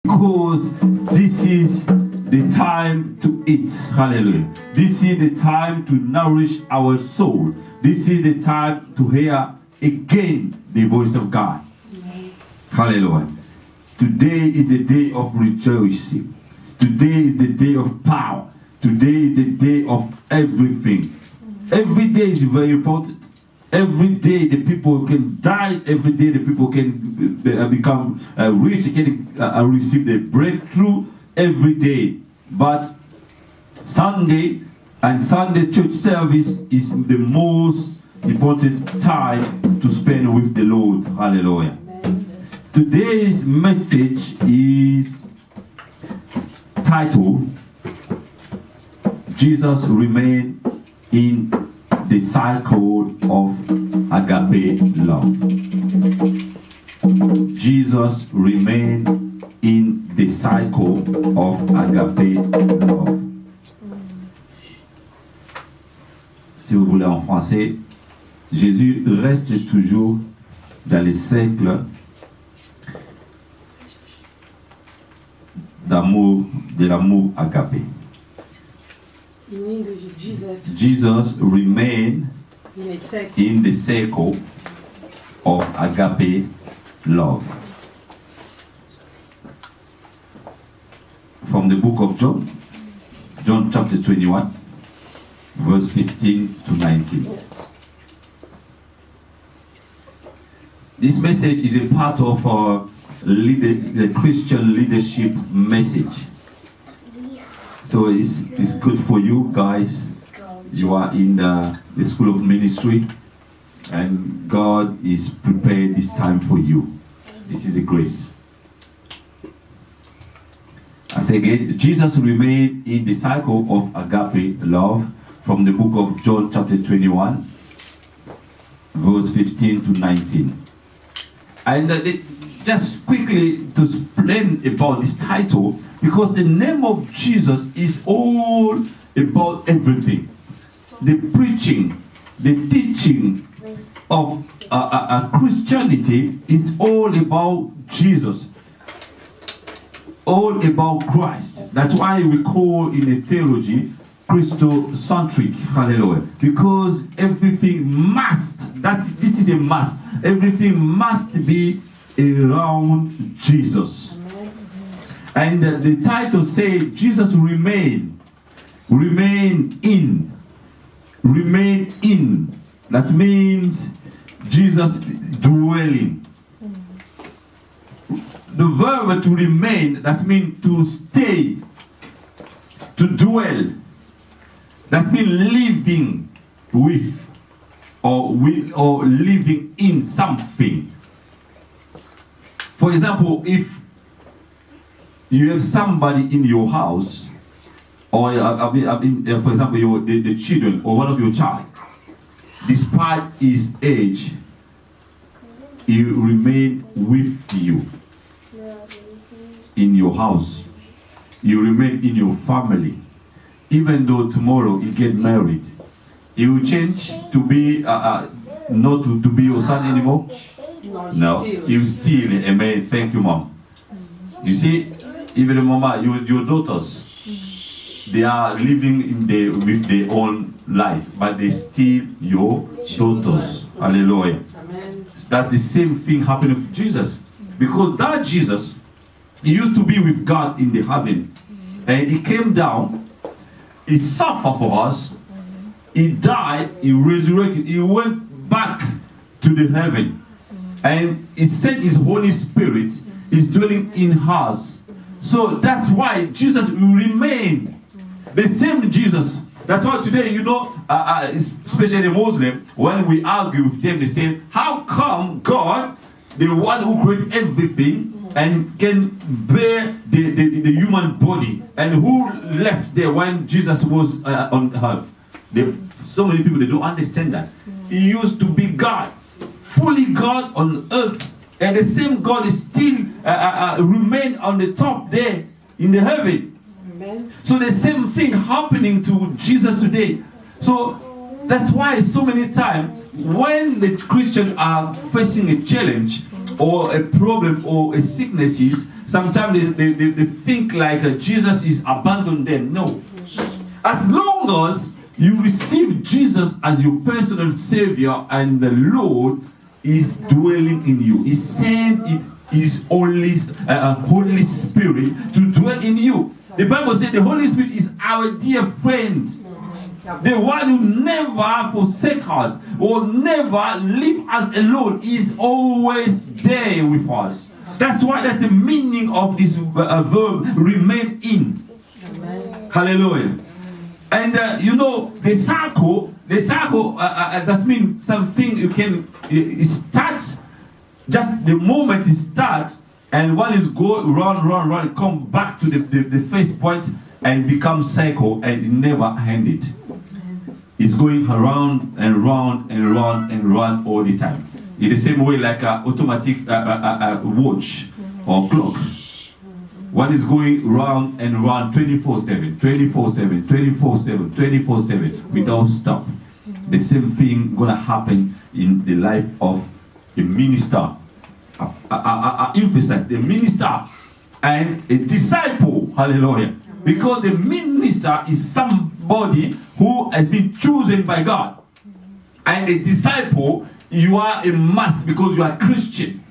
because this is the time to eat. Hallelujah. This is the time to nourish our soul. This is the time to hear again the voice of God. Hallelujah. Today is the day of rejoicing. Today is the day of power. Today is the day of everything. Every day is very important. Every day the people can die. Every day the people can become rich. They can receive the breakthrough every day. But Sunday and Sunday church service is the most important time to spend with the Lord. Hallelujah. Today's message is titled, Jesus Remain in the Cycle of Agape Love. Jesus remain in the cycle of agape love. Si vous voulez en français, Jésus reste toujours dans les cercles d'amour, de l'amour agapé. In English, Jesus remained in the circle of agape love. From the book of John, John chapter 21, verse 15 to 19. This message is a part of our the Christian leadership message. So it's good for you guys. You are in the school of ministry, and God is prepared this time for you. This is a grace. I say again, Jesus remained in the cycle of agape love from the book of John chapter 21, verse 15 to 19. And just quickly to explain about this title, because the name of Jesus is all about everything. The preaching, the teaching of Christianity is all about Jesus, all about Christ. That's why we call in the theology Christocentric. Hallelujah. Because everything must, this is a must, everything must be around Jesus. And the title says Jesus remain in. That means Jesus dwelling. The verb to remain, that means to stay, to dwell. That means living with or living in something. For example, if you have somebody in your house, or for example, the children or one of your child, despite his age, he remain with you in your house. You remain in your family, even though tomorrow he get married. He will change to be not to be your son anymore. No, you still, amen. Thank you, mom. You see, even mama, your daughters, they are living with their own life, but they still your daughters. Hallelujah. That the same thing happened with Jesus, because that Jesus, he used to be with God in the heaven, and he came down, he suffered for us, he died, he resurrected, he went back to the heaven. And he sent his Holy Spirit is dwelling in us. So that's why Jesus will remain the same Jesus. That's why today, especially the Muslim, when we argue with them, they say, how come God, the one who created everything and can bear the human body, and who left there when Jesus was on earth? So many people, they don't understand that. He used to be God, fully God on earth, and the same God is still remain on the top there in the heaven. Amen. So the same thing happening to Jesus today. So that's why so many times when the Christians are facing a challenge, or a problem or a sickness is, sometimes they think like Jesus is abandoned them. No. As long as you receive Jesus as your personal Savior and the Lord is dwelling in you, He sent His Holy Spirit to dwell in you. The Bible says the Holy Spirit is our dear friend. The one who never forsakes us or never leave us alone is always there with us. That's why that's the meaning of this verb, remain in. Amen. Hallelujah. And you know, the circle that means something you can, it starts just the moment it starts, and one is go run, come back to the first point and become cycle and never end it. It's going around and round and round and round all the time. In the same way like an automatic watch or clock. One is going round and round 24/7, 24/7, 24/7, 24/7 without stop. The same thing gonna happen in the life of a minister. I emphasize the minister and a disciple. Hallelujah. Because the minister is somebody who has been chosen by God. And a disciple, you are a must because you are Christian.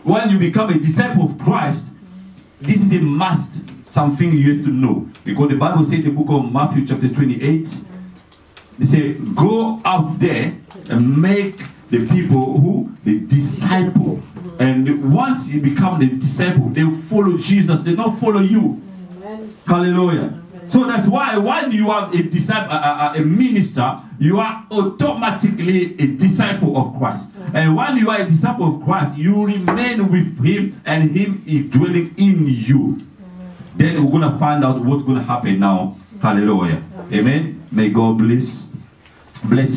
When you become a disciple of Christ, this is a must, something you have to know. Because the Bible says in the book of Matthew chapter 28, they say, go out there and make the people who? The disciple. And once you become the disciple, they follow Jesus, they don't follow you. Amen. Hallelujah. So that's why when you are a disciple, a minister, you are automatically a disciple of Christ. And when you are a disciple of Christ, you remain with Him and Him is dwelling in you. Then we're going to find out what's going to happen now. Hallelujah. Amen. May God bless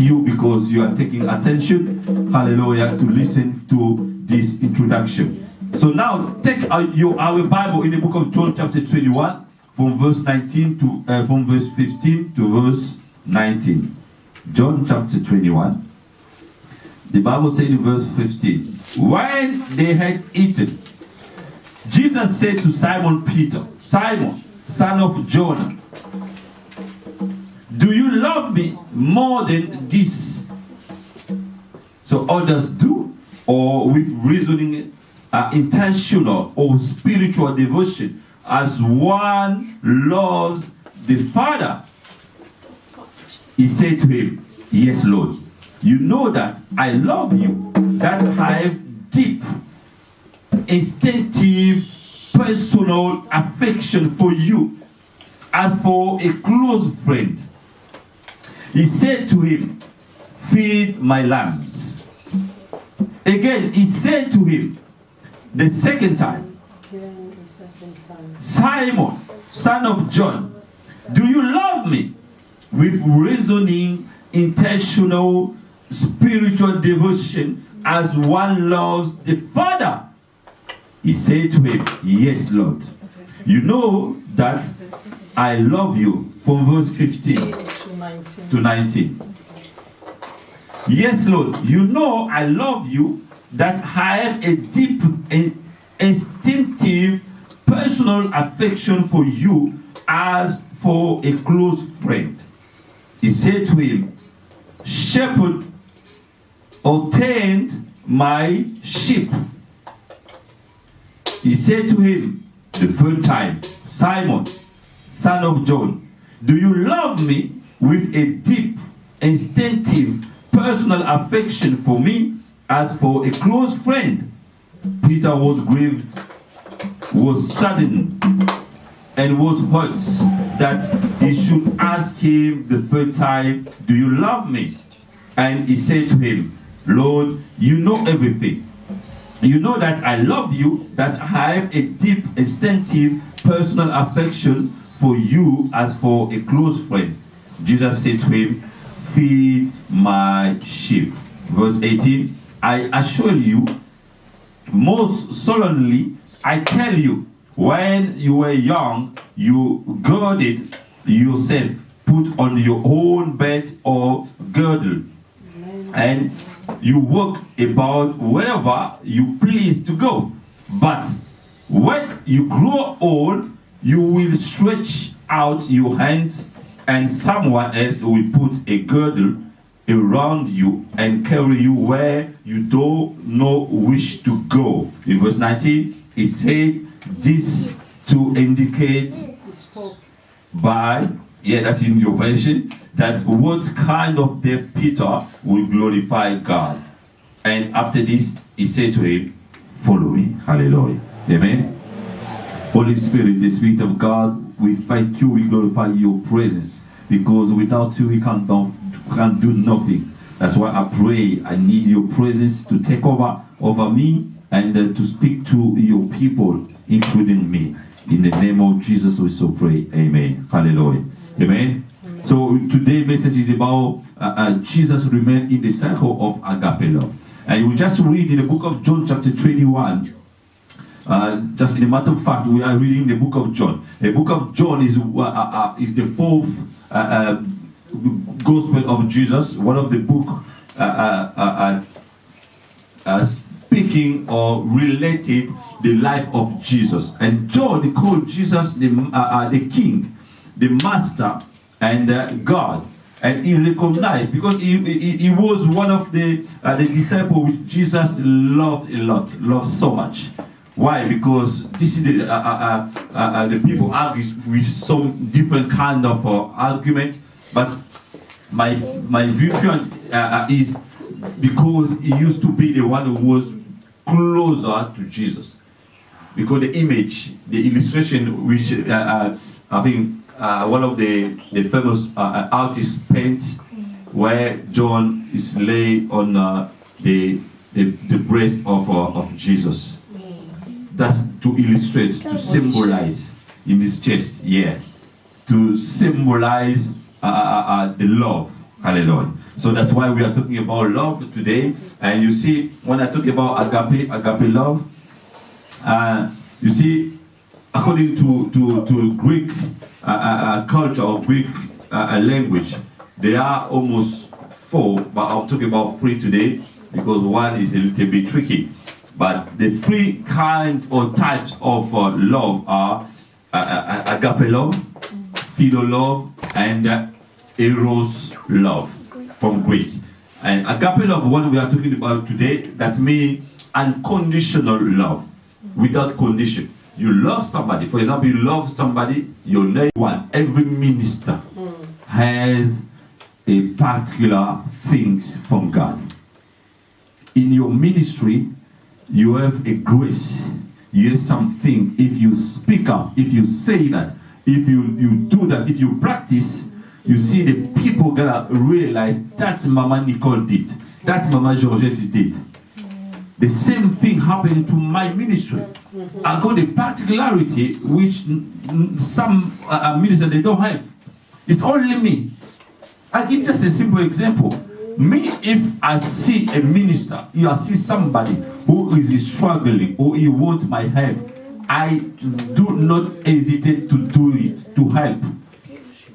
you because you are taking attention. Hallelujah. To listen to this introduction. So now take our Bible in the book of John chapter 21. From verse 19 to from verse 15 to verse 19. John chapter 21. The Bible said in verse 15, when they had eaten, Jesus said to Simon Peter, Simon, son of John, do you love me more than this? So others do, or with reasoning, intentional or spiritual devotion, as one loves the Father. He said to him, yes, Lord, you know that I love you, that I have deep, instinctive, personal affection for you, as for a close friend. He said to him, feed my lambs. Again, he said to him, the second time, Simon, son of John, do you love me? With reasoning, intentional, spiritual devotion, as one loves the Father. He said to him, yes, Lord. You know that I love you. From verse 15 to 19. Yes, Lord. You know I love you, that I have a deep, instinctive, personal affection for you as for a close friend. He said to him, shepherd, attend my sheep. He said to him the third time, Simon, son of John, do you love me with a deep, instinctive, personal affection for me as for a close friend? Peter was grieved, was saddened, and was hurt that he should ask him the third time, do you love me? And he said to him, Lord, you know everything. You know that I love you, that I have a deep, instinctive, personal affection for you as for a close friend. Jesus said to him, feed my sheep. Verse 18, I assure you, most solemnly, I tell you, when you were young, you girded yourself, put on your own belt or girdle. and you walk about wherever you please to go. But when you grow old, you will stretch out your hands, and someone else will put a girdle around you and carry you where you don't know wish to go. In verse 19, it said this to indicate by, that's in your version, that what kind of death Peter will glorify God. And after this, he said to him, follow me. Hallelujah. Amen. Holy Spirit, the Spirit of God, we thank you, we glorify your presence, because without you we can't do nothing. That's why I pray, I need your presence to take over me and to speak to your people, including me. In the name of Jesus we so pray. Amen. Hallelujah. Amen. So today's message is about Jesus remained in the circle of agape love. And we just read in the book of John chapter 21. Just in a matter of fact, we are reading the book of John. The book of John is the fourth gospel of Jesus. One of the book speaking or related the life of Jesus. And John, they called Jesus the king, the master, and God. And he recognized, because he was one of the disciples which Jesus loved a lot, loved so much. Why? Because this is the people argue with some different kind of argument, but my viewpoint is because he used to be the one who was closer to Jesus. Because the image, the illustration which I think one of the famous artists paint, where John is laid on the breast of Jesus. That's to illustrate, to symbolize in this chest, to symbolize the love. Hallelujah. So that's why we are talking about love today. And you see, when I talk about agape love, you see, according to Greek culture or Greek language, there are almost 4, but I'll talk about 3 today because one is a little bit tricky. But the 3 kinds or types of love are agape love, philo love, and eros love from Greek. And agape love, what we are talking about today, that means unconditional love, without condition. You love somebody. For example, you love somebody, your neighbor. One. Every minister has a particular thing from God. In your ministry, you have a grace. You have something. If you speak up, if you say that, if you do that, if you practice, you see the people gonna realize that's Mama Nicole did. That's Mama Georgette did. The same thing happened to my ministry. I got a particularity which some ministers they don't have. It's only me. I give just a simple example. Me, if I see a minister, if I see somebody who is struggling or he wants my help, I do not hesitate to do it, to help.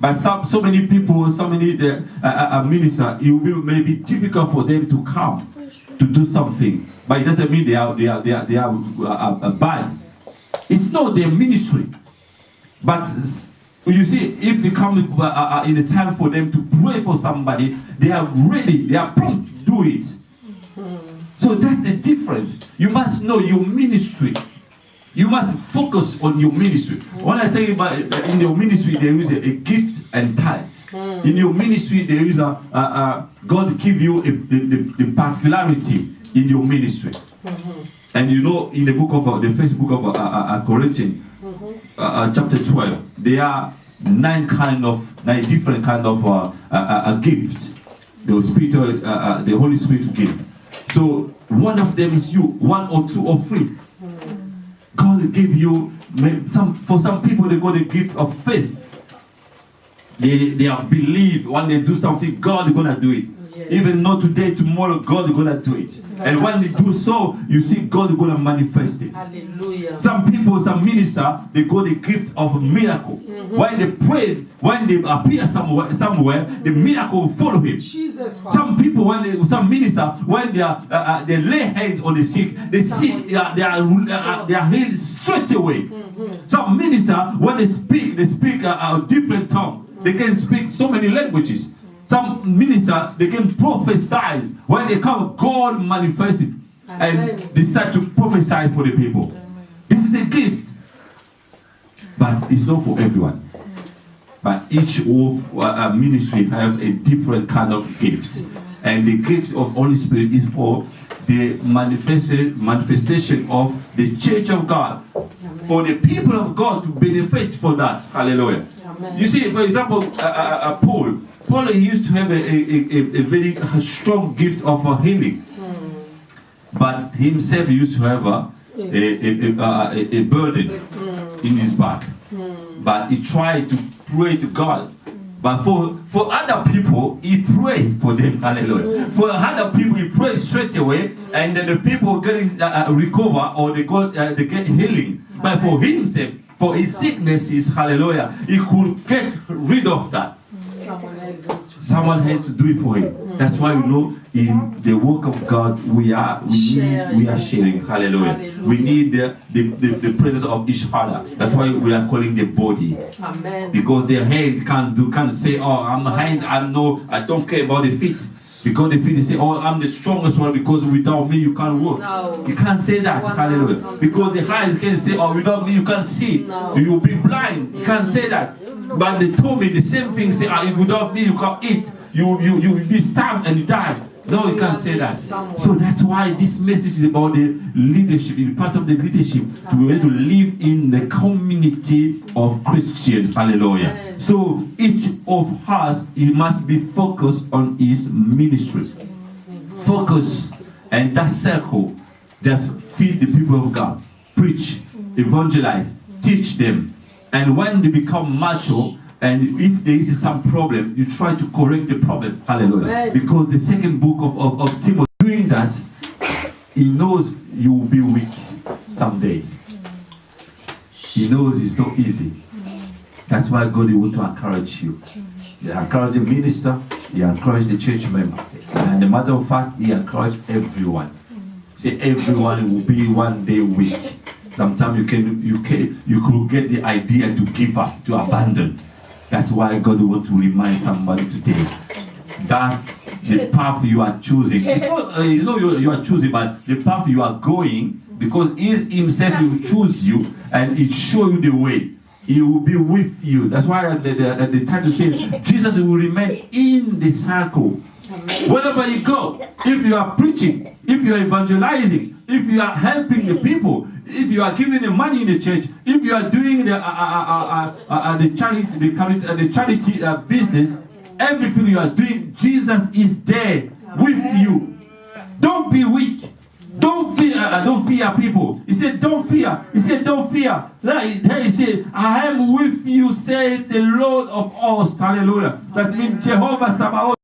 But so many people, so many ministers, it will be maybe difficult for them to come to do something. But it doesn't mean they are bad. It's not their ministry. But you see, if it comes in the time for them to pray for somebody, they are ready, they are prompt to do it. So that's the difference. You must know your ministry. You must focus on your ministry. When I say about in your ministry, there is a gift and talent. In your ministry, there is God give you the particularity in your ministry. And you know, in the book of the first book of Corinthians, chapter 12, there are 9 different kind of gifts. The Holy Spirit gift. So one of them is you, 1 or 2 or 3. God will give you for some people they got the gift of faith. They believe when they do something, God is gonna do it. Yes. Even not today, tomorrow, God is gonna do it. And when they do so, you see God is gonna manifest it. Hallelujah. Some people, some minister, they got the gift of a miracle. When they pray, when they appear somewhere, the miracle will follow him. Jesus Christ. Some people, some minister, when they lay hands on the sick, they are healed straight away. Some minister, when they speak a different tongue. They can speak so many languages. Some ministers, they can prophesy. When they come, God manifested and decide to prophesy for the people. This is the gift. But it's not for everyone. But each of ministry have a different kind of gift. And the gift of Holy Spirit is for the manifestation of the church of God. For the people of God to benefit for that. Hallelujah. Amen. You see, for example, Paul he used to have a very strong gift of healing. But himself he used to have a burden in his back. But he tried to pray to God. But for other people, he prayed for them. Hallelujah. For other people, he prayed straight away, and then the people getting recover or they get healing. But for himself, for his sicknesses, hallelujah, he could get rid of that. Someone has to do it for him. That's why we know in the work of God we are sharing. Hallelujah. We need the presence of each other. That's why we are calling the body. Amen. Because the hand can't say, oh, I'm a hand, I don't care about the feet. Because the feet say, oh, I'm the strongest one because without me you can't walk. No. You can't say that. Hallelujah. Because the eyes can say, oh, without me you can't see. No. You'll be blind. You can't say that. But they told me the same thing, say, without me you can't eat. You will be starved and you die. No, you can't say that. So that's why this message is about the leadership, it's part of the leadership, to be able to live in the community of Christians. Hallelujah. So each of us, he must be focused on his ministry. Focus, and that circle, just feed the people of God. Preach, evangelize, teach them. And when they become mature, and if there is some problem, you try to correct the problem. Hallelujah. Amen. Because the second book of Timothy, doing that, he knows you will be weak someday. He knows it's not easy. That's why God wants to encourage you. He encouraged the minister, he encouraged the church member. And the matter of fact, he encouraged everyone. Say everyone will be one day weak. Sometimes you could get the idea to give up, to abandon. That's why God wants to remind somebody today that the path you are choosing, it's not you are choosing, but the path you are going, because He himself will choose you and He show you the way. He will be with you. That's why the title says Jesus will remain in the circle. Wherever you go, if you are preaching, if you are evangelizing, if you are helping the people, if you are giving the money in the church, if you are doing the charity business, everything you are doing, Jesus is there with you. Don't be weak. Don't fear people. He said, don't fear. He said, don't fear. There he said, I am with you, says the Lord of hosts. Hallelujah. That means Jehovah Sabaoth.